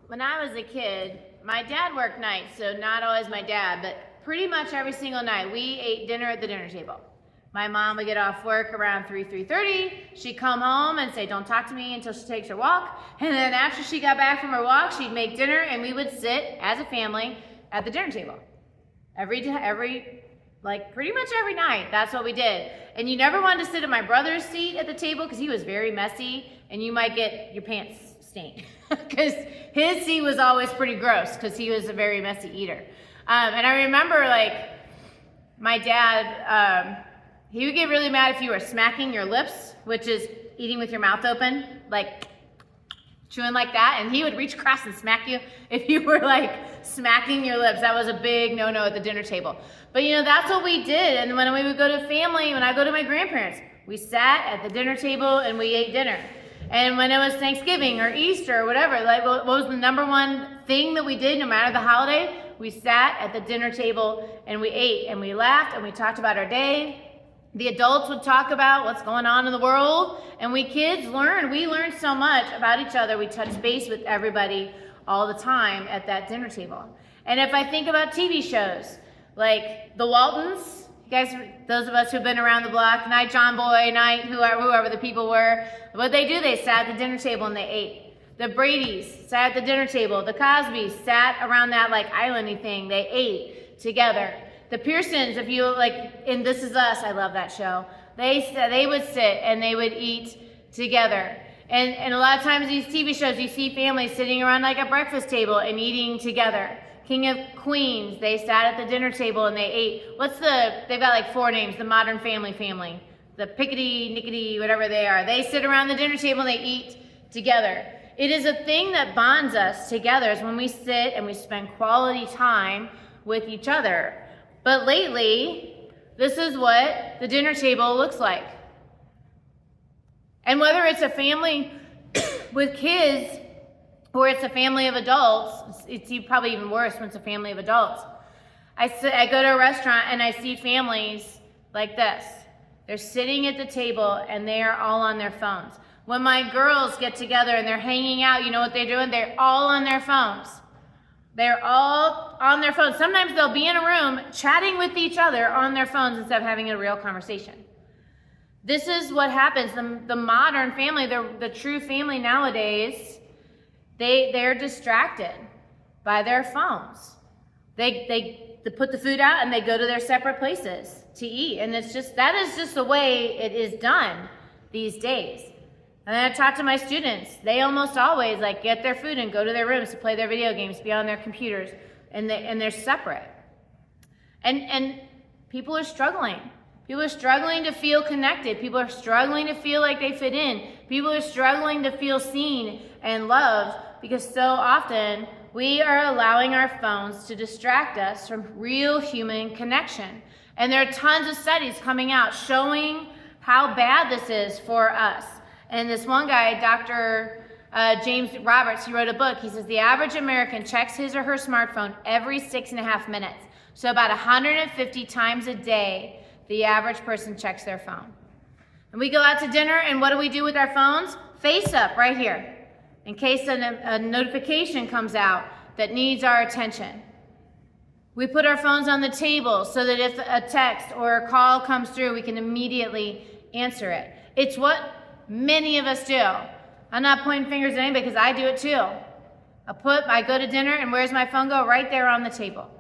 when I was a kid, my dad worked nights, so not always my dad, but pretty much every single night we ate dinner at the dinner table. My mom would get off work around 3:30. She'd come home and say, don't talk to me until she takes her walk. And then after she got back from her walk, she'd make dinner and we would sit as a family at the dinner table. Pretty much every night, that's what we did. And you never wanted to sit at my brother's seat at the table because he was very messy and you might get your pants stained because his seat was always pretty gross because he was a very messy eater. And I remember my dad, he would get really mad if you were smacking your lips, which is eating with your mouth open, like chewing like that, and he would reach across and smack you if you were smacking your lips. That was a big no-no at the dinner table. But that's what we did. And when we would go to family, when I go to my grandparents, we sat at the dinner table and we ate dinner. And when it was Thanksgiving or Easter or whatever, what was the number one thing that we did no matter the holiday? We sat at the dinner table and we ate and we laughed and we talked about our day. The adults would talk about what's going on in the world, and we kids learned. We learned so much about each other. We touched base with everybody all the time at that dinner table. And if I think about TV shows, like The Waltons, you guys, those of us who've been around the block, Night John Boy, Night whoever the people were, what they do, they sat at the dinner table and they ate. The Bradys sat at the dinner table. The Cosbys sat around that islandy thing. They ate together. The Pearsons, if you in This Is Us, I love that show. They would sit and they would eat together. And a lot of times these TV shows, you see families sitting around a breakfast table and eating together. King of Queens, they sat at the dinner table and they ate. They've got 4 names, the Modern Family, the Pickety, Nickety, whatever they are. They sit around the dinner table and they eat together. It is a thing that bonds us together is when we sit and we spend quality time with each other. But lately, this is what the dinner table looks like. And whether it's a family with kids or it's a family of adults, it's probably even worse when it's a family of adults. I go to a restaurant and I see families like this. They're sitting at the table and they are all on their phones. When my girls get together and they're hanging out, you know what they're doing? They're all on their phones. They're all on their phones. Sometimes they'll be in a room chatting with each other on their phones instead of having a real conversation. This is what happens. The modern family, the true family nowadays, they're distracted by their phones. They put the food out and they go to their separate places to eat. And that is just the way it is done these days. And then I talk to my students. They almost always get their food and go to their rooms to play their video games, be on their computers, and they're separate. And people are struggling. People are struggling to feel connected. People are struggling to feel like they fit in. People are struggling to feel seen and loved because so often we are allowing our phones to distract us from real human connection. And there are tons of studies coming out showing how bad this is for us. And this one guy, Dr. James Roberts, he wrote a book. He says the average American checks his or her smartphone every 6.5 minutes. So about 150 times a day, the average person checks their phone. And we go out to dinner, and what do we do with our phones? Face up right here, in case a notification comes out that needs our attention. We put our phones on the table so that if a text or a call comes through, we can immediately answer it. It's what many of us do. I'm not pointing fingers at anybody because I do it too. I go to dinner and where's my phone go? Right there on the table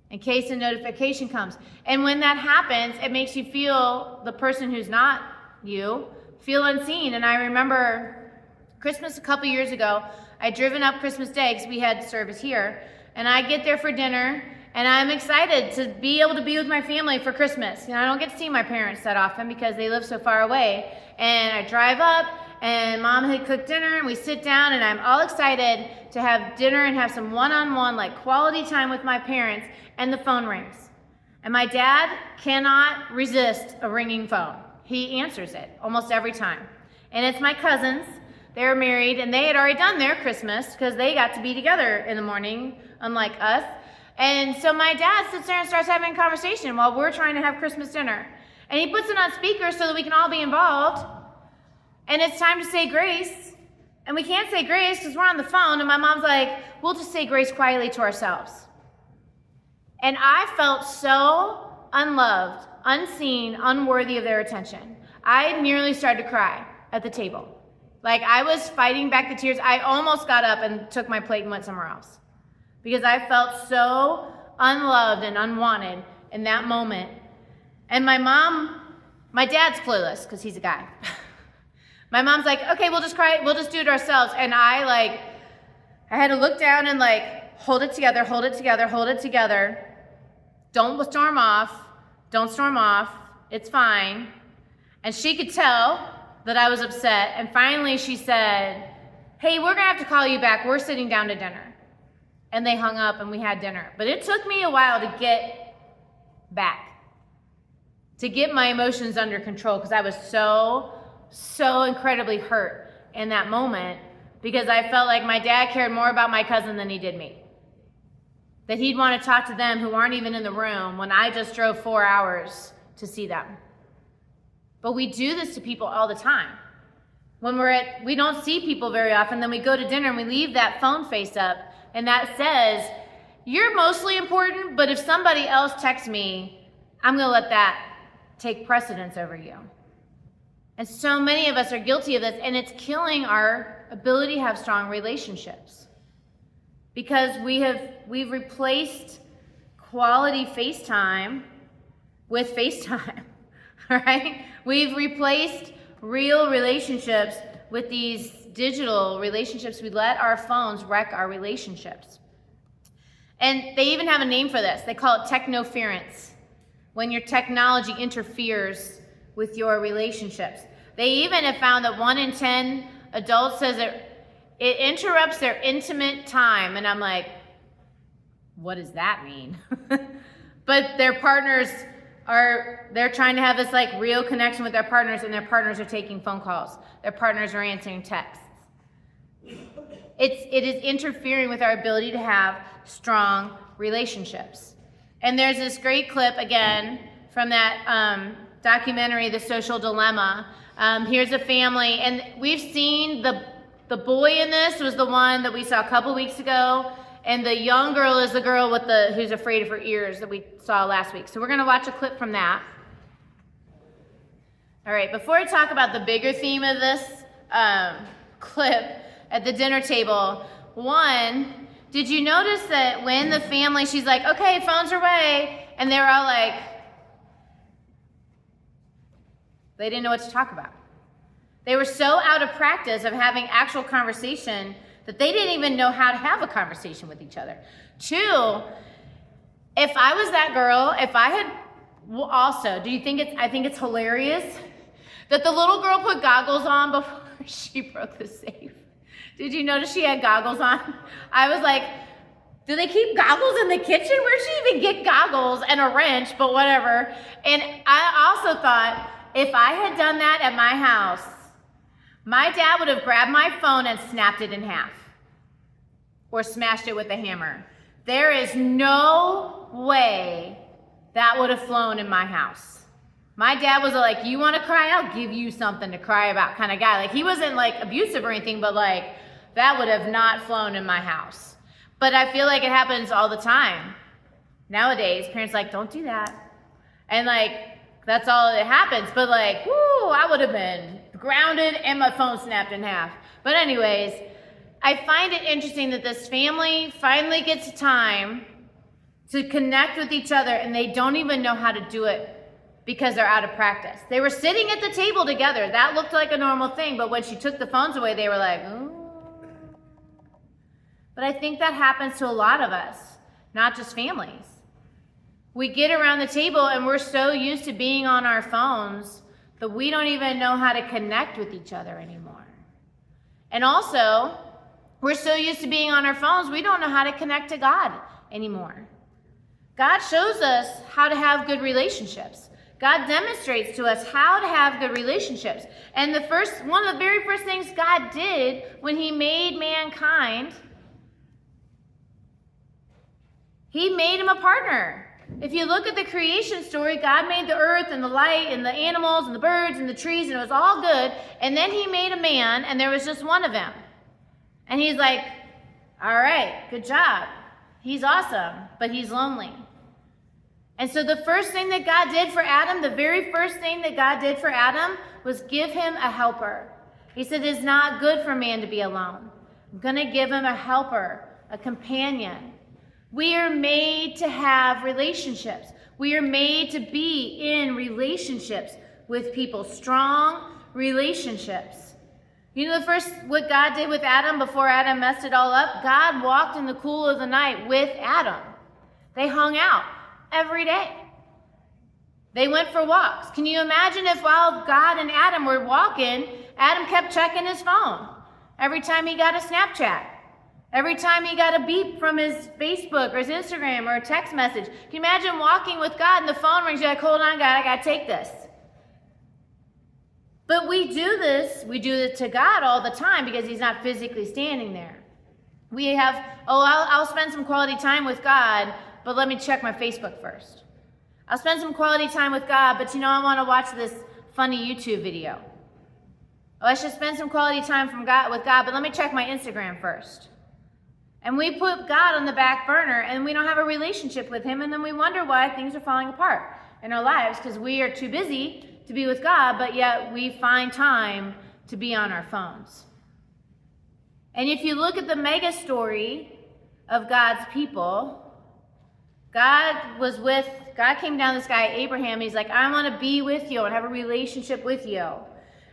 in case a notification comes. And when that happens, it makes you feel, the person who's not you, feel unseen. And I remember Christmas a couple years ago, I'd driven up Christmas Day because we had service here. And I get there for dinner and I'm excited to be able to be with my family for Christmas. I don't get to see my parents that often because they live so far away. And I drive up and Mom had cooked dinner and we sit down and I'm all excited to have dinner and have some one-on-one quality time with my parents, and the phone rings. And my dad cannot resist a ringing phone. He answers it almost every time. And it's my cousins. They're married and they had already done their Christmas because they got to be together in the morning, unlike us. And so my dad sits there and starts having a conversation while we're trying to have Christmas dinner. And he puts it on speaker so that we can all be involved. And it's time to say grace. And we can't say grace because we're on the phone, and my mom's like, we'll just say grace quietly to ourselves. And I felt so unloved, unseen, unworthy of their attention. I nearly started to cry at the table. Like, I was fighting back the tears. I almost got up and took my plate and went somewhere else because I felt so unloved and unwanted in that moment. And my dad's clueless because he's a guy. My mom's like, okay, we'll just cry. We'll just do it ourselves. And I had to look down and hold it together, hold it together, hold it together. Don't storm off. Don't storm off. It's fine. And she could tell that I was upset. And finally she said, hey, we're going to have to call you back. We're sitting down to dinner. And they hung up and we had dinner. But it took me a while to get back, to get my emotions under control, because I was so incredibly hurt in that moment because I felt like my dad cared more about my cousin than he did me. That he'd want to talk to them who aren't even in the room when I just drove 4 hours to see them. But we do this to people all the time. When we don't see people very often, then we go to dinner and we leave that phone face up, and that says, you're mostly important, but if somebody else texts me, I'm going to let that take precedence over you. And so many of us are guilty of this, and it's killing our ability to have strong relationships. Because we've replaced quality FaceTime with FaceTime, right? We've replaced real relationships with these digital relationships. We let our phones wreck our relationships. And they even have a name for this. They call it technoference, when your technology interferes with your relationships. They even have found that 1 in 10 adults says it interrupts their intimate time. And I'm like, what does that mean? But their partners they're trying to have this real connection with their partners, and their partners are taking phone calls. Their partners are answering texts. It is interfering with our ability to have strong relationships. And there's this great clip, again, from that documentary, The Social Dilemma. Here's a family, and we've seen the boy in this was the one that we saw a couple weeks ago, and the young girl is the girl who's afraid of her ears that we saw last week. So we're going to watch a clip from that. All right, before I talk about the bigger theme of this clip at the dinner table, one, did you notice that when the family, she's like, okay, phones are away, and they were all like, they didn't know what to talk about. They were so out of practice of having actual conversation that they didn't even know how to have a conversation with each other. Two, if I was that girl, if I had also, I think it's hilarious that the little girl put goggles on before she broke the safe. Did you notice she had goggles on? I was like, do they keep goggles in the kitchen? Where'd she even get goggles and a wrench, but whatever. And I also thought, if I had done that at my house, my dad would have grabbed my phone and snapped it in half or smashed it with a hammer. There is no way that would have flown in my house. My dad was like, you want to cry? I'll give you something to cry about kind of guy. Like, he wasn't abusive or anything, but that would have not flown in my house. But I feel like it happens all the time. Nowadays, parents don't do that. And that's all that happens. But I would have been grounded and my phone snapped in half. But anyways, I find it interesting that this family finally gets time to connect with each other, and they don't even know how to do it because they're out of practice. They were sitting at the table together. That looked like a normal thing, but when she took the phones away, they were like, oh. But I think that happens to a lot of us, not just families. We get around the table and we're so used to being on our phones that we don't even know how to connect with each other anymore. And also, we're so used to being on our phones, we don't know how to connect to God anymore. God shows us how to have good relationships. God demonstrates to us how to have good relationships. And one of the very first things God did when he made mankind, he made him a partner. If you look at the creation story, God made the earth and the light and the animals and the birds and the trees, and it was all good. And then he made a man, and there was just one of them. And he's like, all right, good job. He's awesome, but he's lonely. And so the first thing that God did for Adam, the very first thing that God did for Adam was give him a helper. He said, it's not good for man to be alone. I'm going to give him a helper, a companion. We are made to have relationships. We are made to be in relationships with people, strong relationships. You know what God did with Adam before Adam messed it all up? God walked in the cool of the night with Adam. They hung out every day. They went for walks. Can you imagine if while God and Adam were walking, Adam kept checking his phone every time he got a Snapchat, every time he got a beep from his Facebook or his Instagram or a text message? Can you imagine walking with God and the phone rings, you're like, hold on, God, I got to take this. But we do it to God all the time because he's not physically standing there. We have, I'll spend some quality time with God, but let me check my Facebook first. I'll spend some quality time with God, but I want to watch this funny YouTube video. Oh, I should spend some quality time with God, but let me check my Instagram first. And we put God on the back burner, and we don't have a relationship with him, and then we wonder why things are falling apart in our lives because we are too busy to be with God, but yet we find time to be on our phones. And if you look at the mega story of God's people, God came down this guy, Abraham. He's like, I want to be with you and have a relationship with you.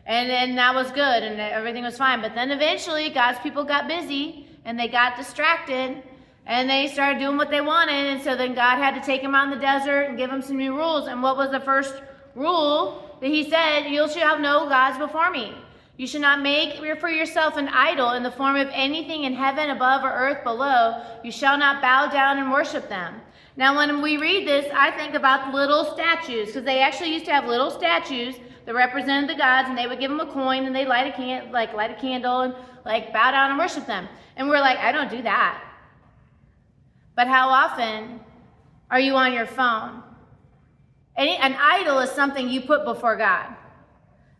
And that was good and everything was fine. But then eventually God's people got busy and they got distracted and they started doing what they wanted. And so then God had to take him out in the desert and give him some new rules. And what was the first rule that he said? You shall have no gods before me. You should not make for yourself an idol in the form of anything in heaven above or earth below. You shall not bow down and worship them. Now, when we read this, I think about little statues, because they actually used to have little statues that represented the gods, and they would give them a coin, and they light a candle, and bow down and worship them. And we're like, I don't do that. But how often are you on your phone? An idol is something you put before God.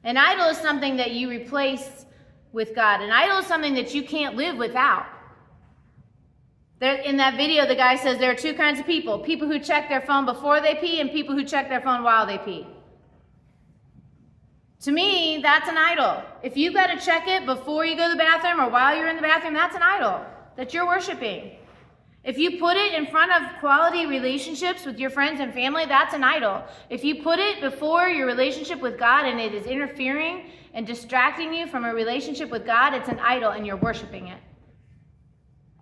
An idol is something that you replace with God. An idol is something that you can't live without. In that video, the guy says there are two kinds of people. People who check their phone before they pee and people who check their phone while they pee. To me, that's an idol. If you've got to check it before you go to the bathroom or while you're in the bathroom, that's an idol that you're worshiping. If you put it in front of quality relationships with your friends and family, that's an idol. If you put it before your relationship with God and it is interfering and distracting you from a relationship with God, it's an idol and you're worshiping it.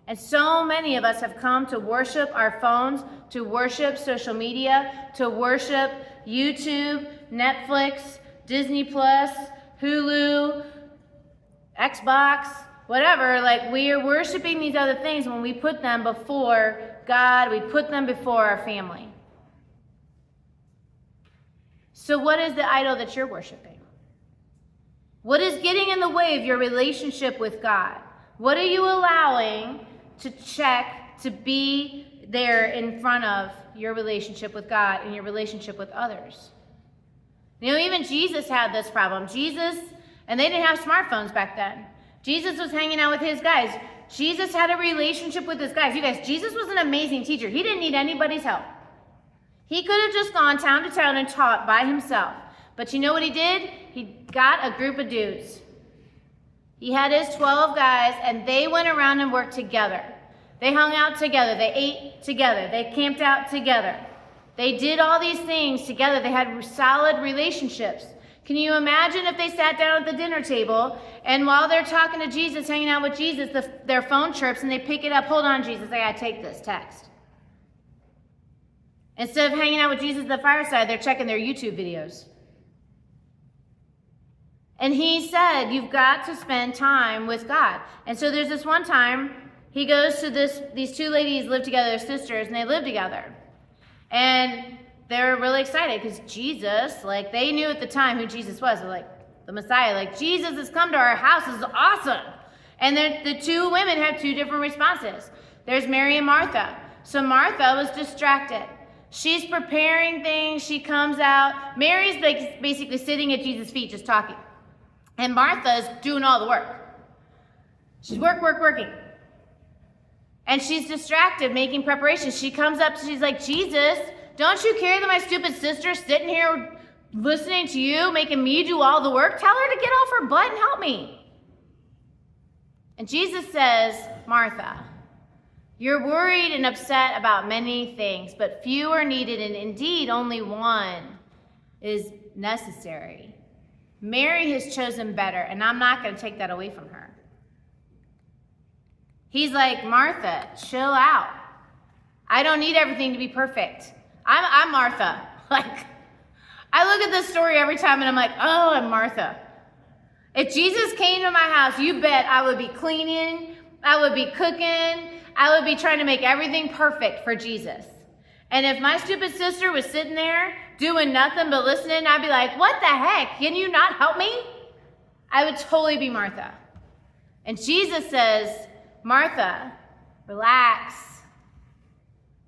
And so many of us have come to worship our phones, to worship social media, to worship YouTube, Netflix, Disney Plus, Hulu, Xbox, whatever. We are worshiping these other things when we put them before God, we put them before our family. So what is the idol that you're worshiping? What is getting in the way of your relationship with God? What are you allowing to check, to be there in front of your relationship with God and your relationship with others? Even Jesus had this problem. And they didn't have smartphones back then. Jesus was hanging out with his guys. Jesus had a relationship with his guys. You guys, Jesus was an amazing teacher. He didn't need anybody's help. He could have just gone town to town and taught by himself. But you know what he did? He got a group of dudes. He had his 12 guys, and they went around and worked together. They hung out together. They ate together. They camped out together. They did all these things together. They had solid relationships. Can you imagine if they sat down at the dinner table and while they're talking to Jesus, hanging out with Jesus, their phone chirps and they pick it up. Hold on, Jesus, I gotta take this text. Instead of hanging out with Jesus at the fireside, they're checking their YouTube videos. And he said, you've got to spend time with God. And so there's this one time, he goes to these two ladies live together, they're sisters, and they live together. And they're really excited because Jesus, they knew at the time who Jesus was. They're the Messiah. Jesus has come to our house. This is awesome. And the two women have two different responses. There's Mary and Martha. So Martha was distracted. She's preparing things. She comes out. Mary's basically sitting at Jesus' feet just talking. And Martha is doing all the work. She's working. And she's distracted, making preparations. She comes up, she's like, Jesus, don't you care that my stupid sister's sitting here listening to you, making me do all the work? Tell her to get off her butt and help me. And Jesus says, Martha, you're worried and upset about many things, but few are needed, and indeed only one is necessary. Mary has chosen better, and I'm not going to take that away from her. He's like, Martha, chill out. I don't need everything to be perfect. I'm Martha. Like, I look at this story every time and I'm like, oh, I'm Martha. If Jesus came to my house, you bet I would be cleaning, I would be cooking, I would be trying to make everything perfect for Jesus. And if my stupid sister was sitting there doing nothing but listening, I'd be like, what the heck? Can you not help me? I would totally be Martha. And Jesus says, Martha, relax.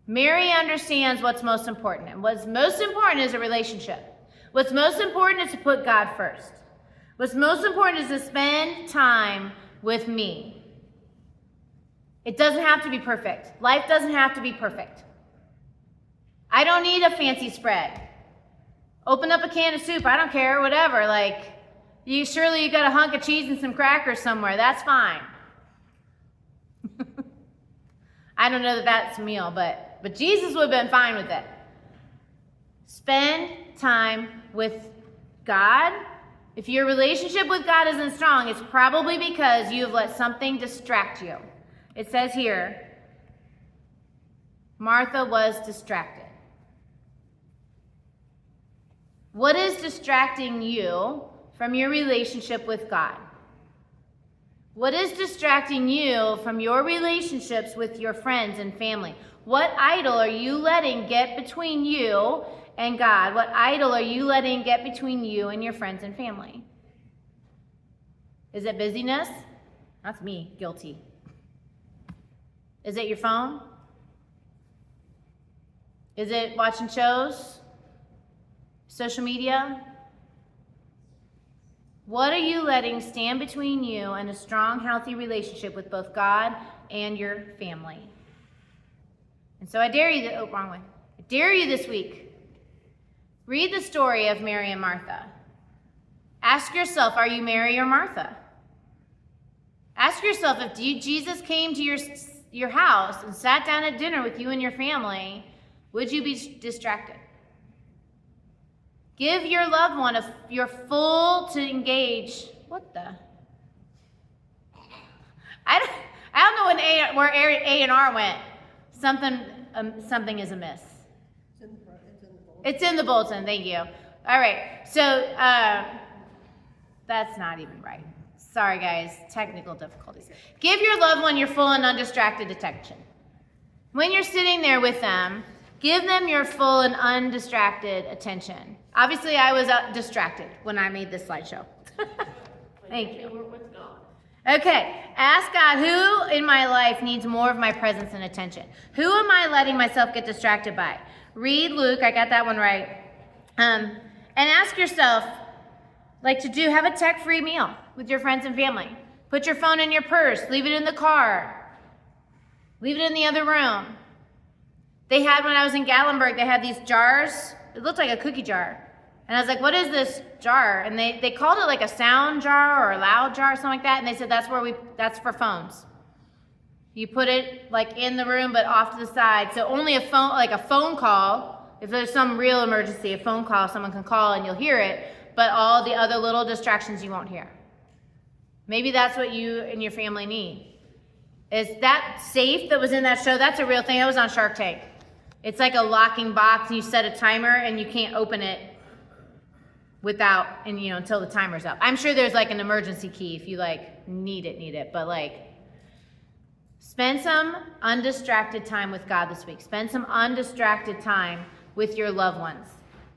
Mary understands what's most important. And what's most important is a relationship. What's most important is to put God first. What's most important is to spend time with me. It doesn't have to be perfect. Life doesn't have to be perfect. I don't need a fancy spread. Open up a can of soup. I don't care, whatever. Like, you got a hunk of cheese and some crackers somewhere. That's fine. I don't know that that's a meal, but Jesus would have been fine with it. Spend time with God. If your relationship with God isn't strong, it's probably because you have let something distract you. It says here, Martha was distracted. What is distracting you from your relationship with God? What is distracting you from your relationships with your friends and family? What idol are you letting get between you and God? What idol are you letting get between you and your friends and family? Is it busyness? That's me, guilty. Is it your phone? Is it watching shows? Social media? What are you letting stand between you and a strong, healthy relationship with both God and your family? And so I dare you, I dare you this week. Read the story of Mary and Martha. Ask yourself, are you Mary or Martha? Ask yourself, if Jesus came to your house and sat down at dinner with you and your family, would you be distracted? Give your loved one your full to engage. What the? I don't know where A and R went. Something is amiss. It's in the bulletin. Thank you. All right. So that's not even right. Sorry, guys. Technical difficulties. Give your loved one your full and undistracted attention. When you're sitting there with them, give them your full and undistracted attention. Obviously, I was distracted when I made this slideshow. Thank you. Okay, ask God, who in my life needs more of my presence and attention? Who am I letting myself get distracted by? Read Luke, I got that one right. And ask yourself, have a tech-free meal with your friends and family. Put your phone in your purse, leave it in the car, leave it in the other room. They had, when I was in Gatlinburg, they had these jars. It looked like a cookie jar. And I was like, what is this jar? And they called it like a sound jar or a loud jar or something like that. And they said, that's for phones. You put it like in the room, but off to the side. So only a phone call, if there's some real emergency, a phone call, someone can call and you'll hear it. But all the other little distractions you won't hear. Maybe that's what you and your family need. Is that safe that was in that show? That's a real thing. That was on Shark Tank. It's like a locking box, and you set a timer, and you can't open it until the timer's up. I'm sure there's like an emergency key if you need it. But spend some undistracted time with God this week. Spend some undistracted time with your loved ones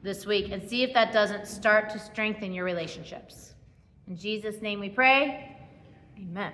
this week, and see if that doesn't start to strengthen your relationships. In Jesus' name we pray. Amen.